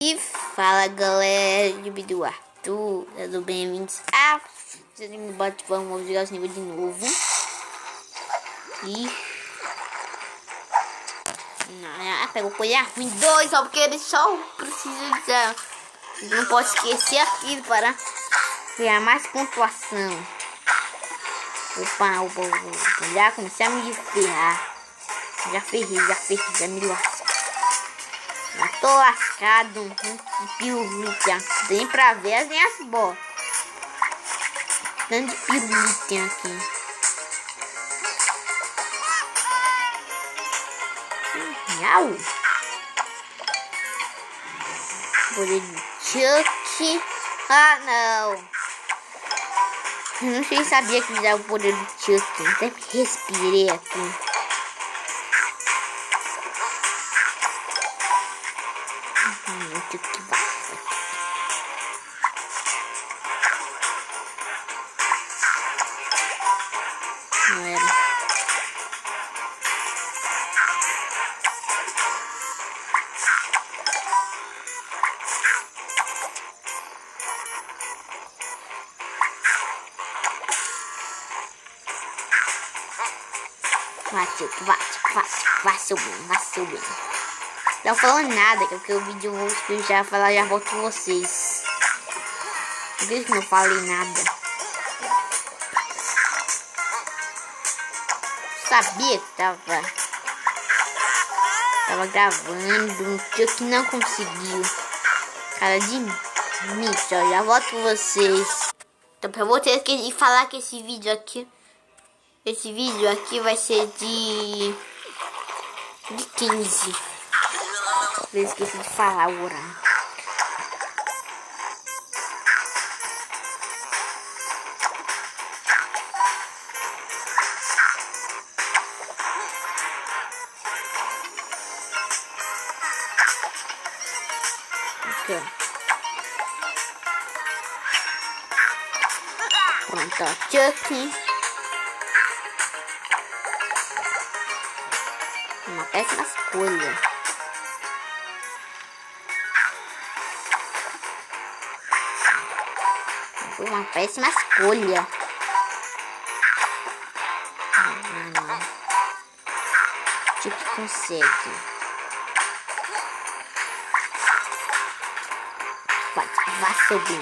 E fala galera de vídeo do Arthur, tudo bem-vindos a vamos jogar esse nível de novo. E pegou coisa ruim 2, só porque ele só precisa de não pode esquecer aquilo para criar mais pontuação. Opa, já comecei a me ferrar. Já ferrei, já me lasco. Já tô lascado, de pirulita. Nem pra ver nem as bolas. Tanto de pirulita aqui. Miau. Poder de Chuck. Ah, não. Eu não sei, sabia que me dava o poder do Chuck. Até respirei aqui. Que basta. Não era. Vai subindo. Não falando nada, que o vídeo que eu já falar, já volto com vocês. Por que não falei nada? Sabia que tava gravando, que não conseguiu. Cara de mim, já volto com vocês. Então eu vou ter que falar que esse vídeo aqui vai ser de 15. Eu esqueci de falar o horário. Ok. Pronto, ó, Chuck. Uma péssima escolha. Foi uma péssima escolha. Não. Chuck consegue.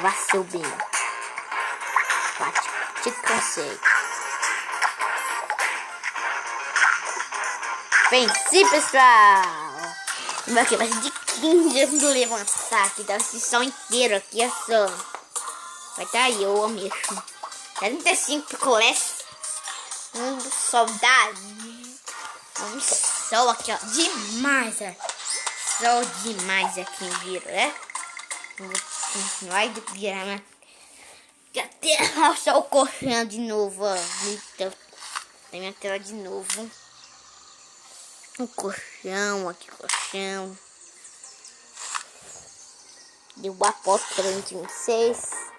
Vai subindo. Chuck consegue. Venci, pessoal. Aqui vai ser de 15 antes de levantar aqui da sessão inteira aqui, é só. Vai estar eu mesmo. 45 picolés. Um soldado. Um sol aqui, ó. Demais, ó. Sol demais aqui, vira, né? Vou continuar de virar, né? Até o sol correndo de novo, ó. Eita. Tem minha tela de novo. Um colchão, aqui, colchão. Deu a foto pra gente vocês.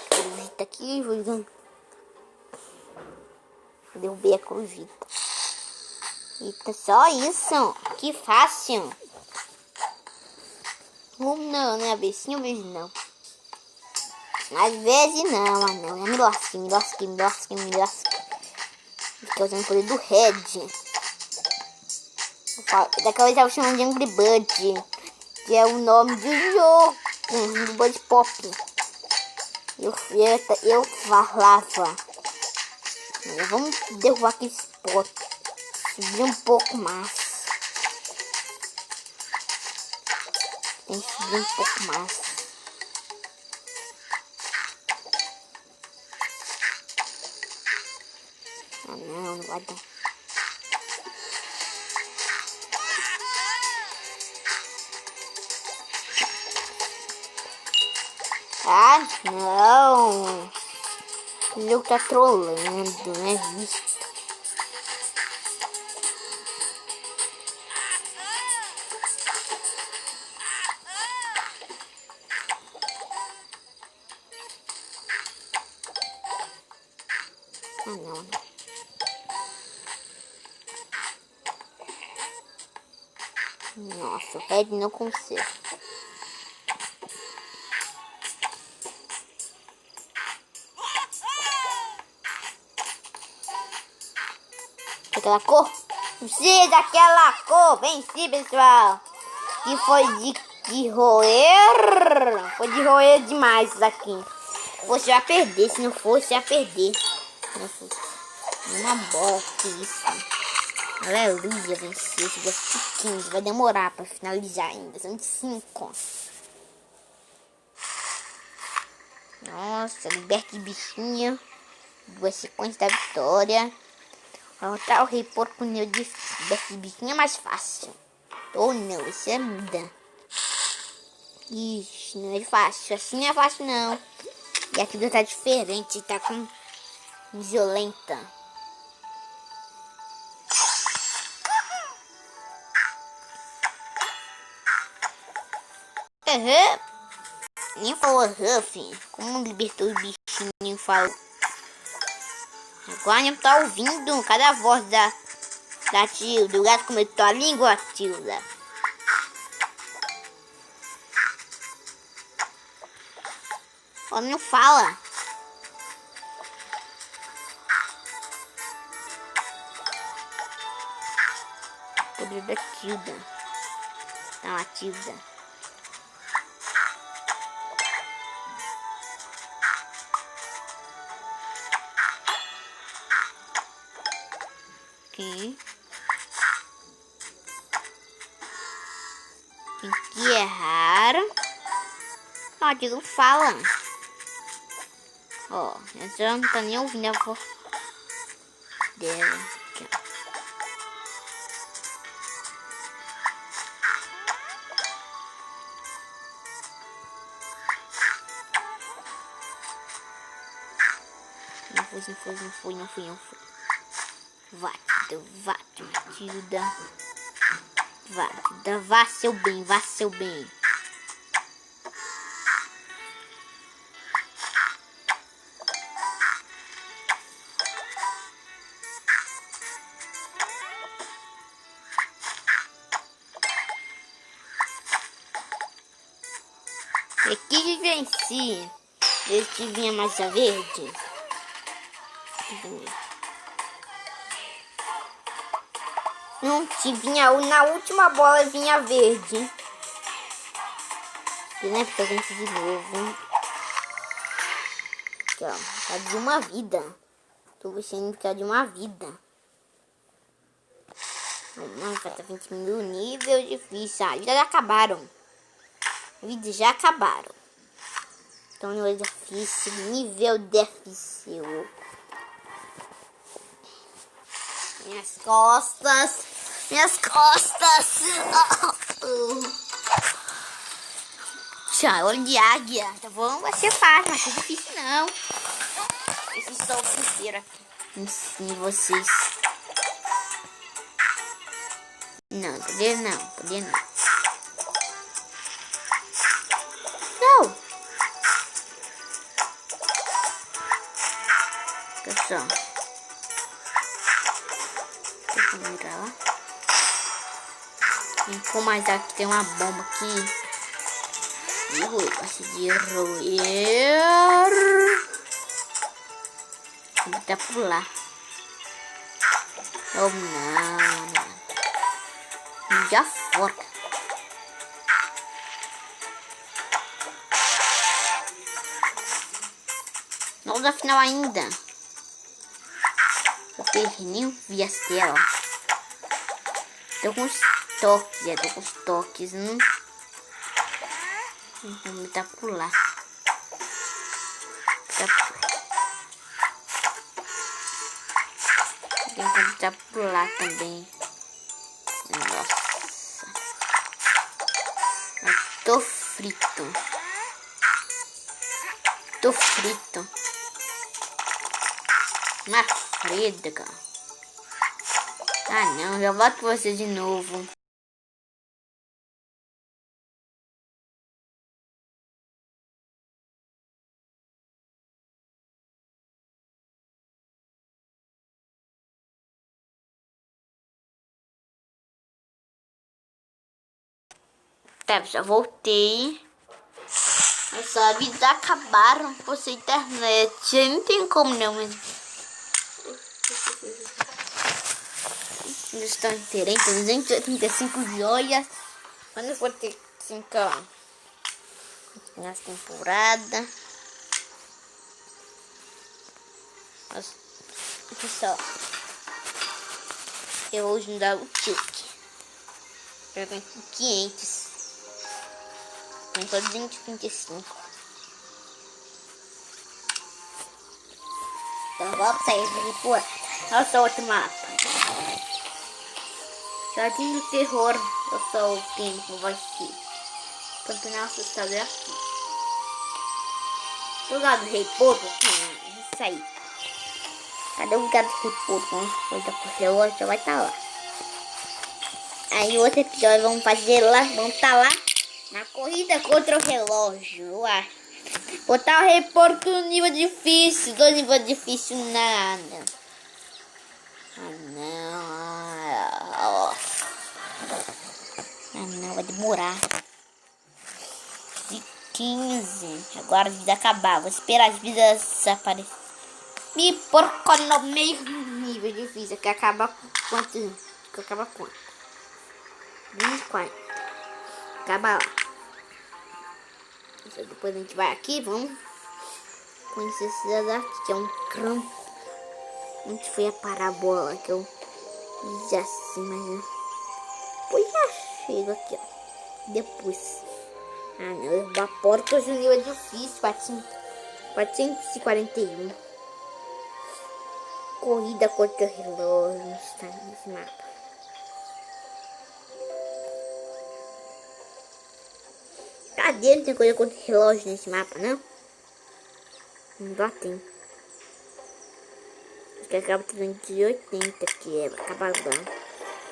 Cruzita aqui, derrubei a cruzita. Eita, só isso. Que fácil. Não, né? Às vezes não. Às vezes não, não. Eu me lasquei. Estou usando o poder do Red. Daquela vez eu chamo de Angry Bird, que é o nome do jogo, do Bird Pop. Eu falava. Vamos derrubar aquele spot. Subir um pouco mais. Tem que subir um pouco mais. Ah, não vai dar. Ah, não. O jogo tá trolando, né? Visto. Ah, não. Nossa, o Red não consegue. daquela cor. Precisa daquela cor. Venci, pessoal. Que foi de roer. Foi de roer demais isso daqui. Você vai perder. Se não fosse, ia perder. Uma bola, que isso. Aleluia, venci. Esse gosto de 15. Vai demorar pra finalizar ainda. São de 5. Nossa, liberte bichinho. 2 sequências da vitória. Derrotar o rei porco neo difícil. Liberte bichinho é mais fácil. Ou não, isso é muda. Ixi, não é fácil. Assim não é fácil não. E aquilo tá diferente. Tá com violenta. Nem falou filho. Como libertou o bichinho falou. Agora não tá ouvindo cada voz da Tilda. O gato comentou a língua, Tilda. Ó, não fala. Poder da Tilda. Não, a Tilda. Aqui. Tem que errar. Ó, a Tilda fala. Ó, ela não tá nem ouvindo a voz dela. Aqui, ó. Não foi. Vá, Matilda. Vá, seu bem. Aqui que venci. Esse vinha mais a verde. Não vinha, na última bola vinha verde. Né? Porque eu venci de novo. Aqui, ó. Tá de uma vida. Tô vencendo por de uma vida. Nossa, tá 20 mil nível difícil. Ah, já acabaram. Vídeos já acabaram. Então, nível difícil. Nível difícil. Minhas costas. Tchau, olho de águia. Tá bom? Vai ser fácil, não vai ser difícil não. Esse sol sincero aqui. Ensino vocês. Não, poder não. Não. Pessoal. Deixa eu virar lá. Com mais aqui tem uma bomba aqui. Eu consegui roer. Vou até pular. Oh não. Já fora. Não da final ainda. Eu perdi nem vi as telas. Tô com os toques, Vou tentar pular. Vou tentar pular também. Nossa. Eu tô frito. Uma freda. Ah não, já volto com você de novo. Tá, já voltei. As vídeos acabaram por sua internet. Não tem como não, mas... Eles estão inteirinhos, 285 joias. Quando eu for ter 5 anos nessa temporada. Nossa, pessoal, eu vou ajudar o tilt. Eu tenho 500. Tem só 235. Então vamos sair de por. Olha outro mapa. Jardim do Terror. Eu sou o tempo, vai ser. Campeonato assustador aqui. Do lado do Rei Potter. Isso aí. Cadê o lugar do Rei Potter? Coisa com o relógio já vai estar lá. Aí outro episódio vamos fazer lá. Vamos estar lá na corrida contra o relógio. Eu acho. Botar o Rei Potter no nível difícil. Do nível difícil nada. Ah não. Ah não, vai demorar. De 15. Agora as vidas acabar. Vou esperar as vidas desaparecer. Me porco no mesmo nível difícil. Que acaba quanto? Que acaba quanto? 24. Acaba lá. Depois a gente vai aqui. Vamos conhecer esse cidade aqui. Que é um campo. Onde foi a parabola que eu fiz assim, mas depois já chego aqui, ó. Depois. Ah não, eu vou a porta hoje o nível é difícil. 441. Corrida contra o relógio. Está nesse mapa. Cadê? Não tem coisa contra o relógio nesse mapa, não? Não tem. Que acaba 380 que é, acaba dando.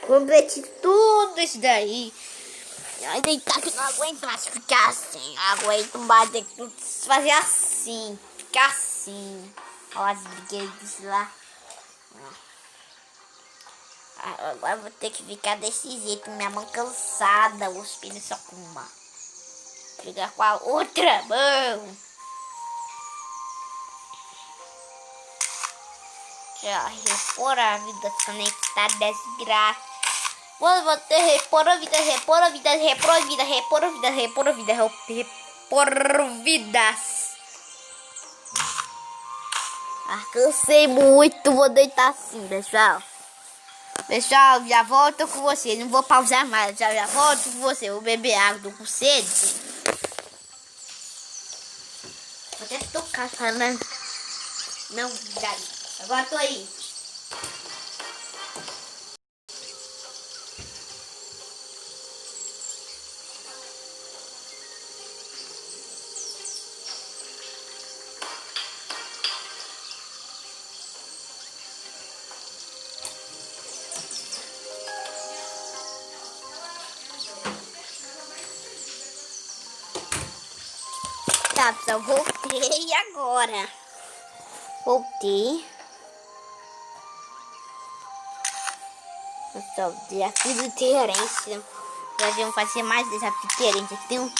Completei tudo isso daí. Ai, deitar que não aguento mais ficar assim. Aguento mais de tudo fazer assim. Ficar assim. Olha as briguetas lá. Agora vou ter que ficar desse jeito. Minha mão cansada. Os filhos só com uma. Pegar com a outra mão. Já repor a vida conectada desgraça. Vou ter repor a vida, repor a vida, repor a vida, repor a vida, repor a vida, repor vidas. Ah, cansei muito, vou deitar assim, pessoal. Pessoal, já volto com você, não vou pausar mais, já volto com você. Vou beber água, tô com sede. Vou até tocar falando. Não, já. Agora tô aí. Tá, pessoal, voltei agora. Voltei. Pessoal, desafio do terrorista. Nós vamos fazer mais desafio do terrorista. Aqui tem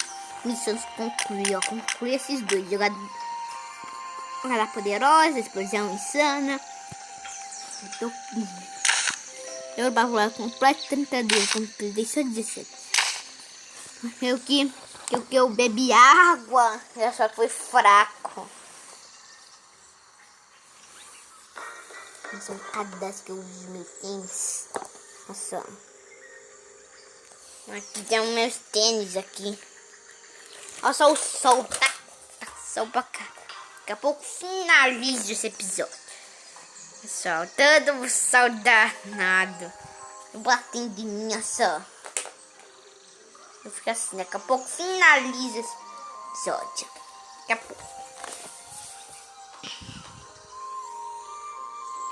missões de concluir, ó. Concluir esses dois. Jogada poderosa, explosão insana. Eu vou completo 32, completei só 17. Eu bebi água, só que foi fraco. São cada que eu uso meus tênis. Olha só. Aqui tem os meus tênis aqui. Olha só o sol. Tá sol pra cá. Daqui a pouco finalizo esse episódio. Pessoal, todo sol danado. Batendo em mim, só. Eu fico assim, daqui a pouco finalizo esse episódio. Daqui a pouco.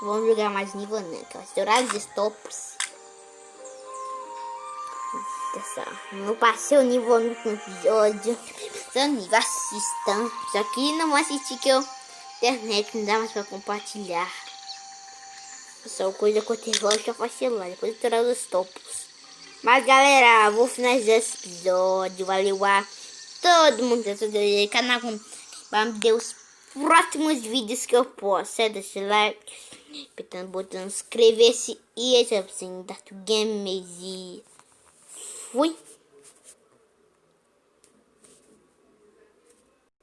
Vamos jogar mais nível, né? Que vai estourar os estopos. Não passei o nível no último episódio. Nível, assistam. Isso aqui não vou assistir que eu internet não dá mais pra compartilhar. Só coisa com o relógio já faz celular. Depois estourar os topos. Mas galera, vou finalizar esse episódio. Valeu a todo mundo que canal com Deus próximos vídeos que eu posto. Deixa o like, apertando o botão inscrever-se e esse é o sininho da Games e fui!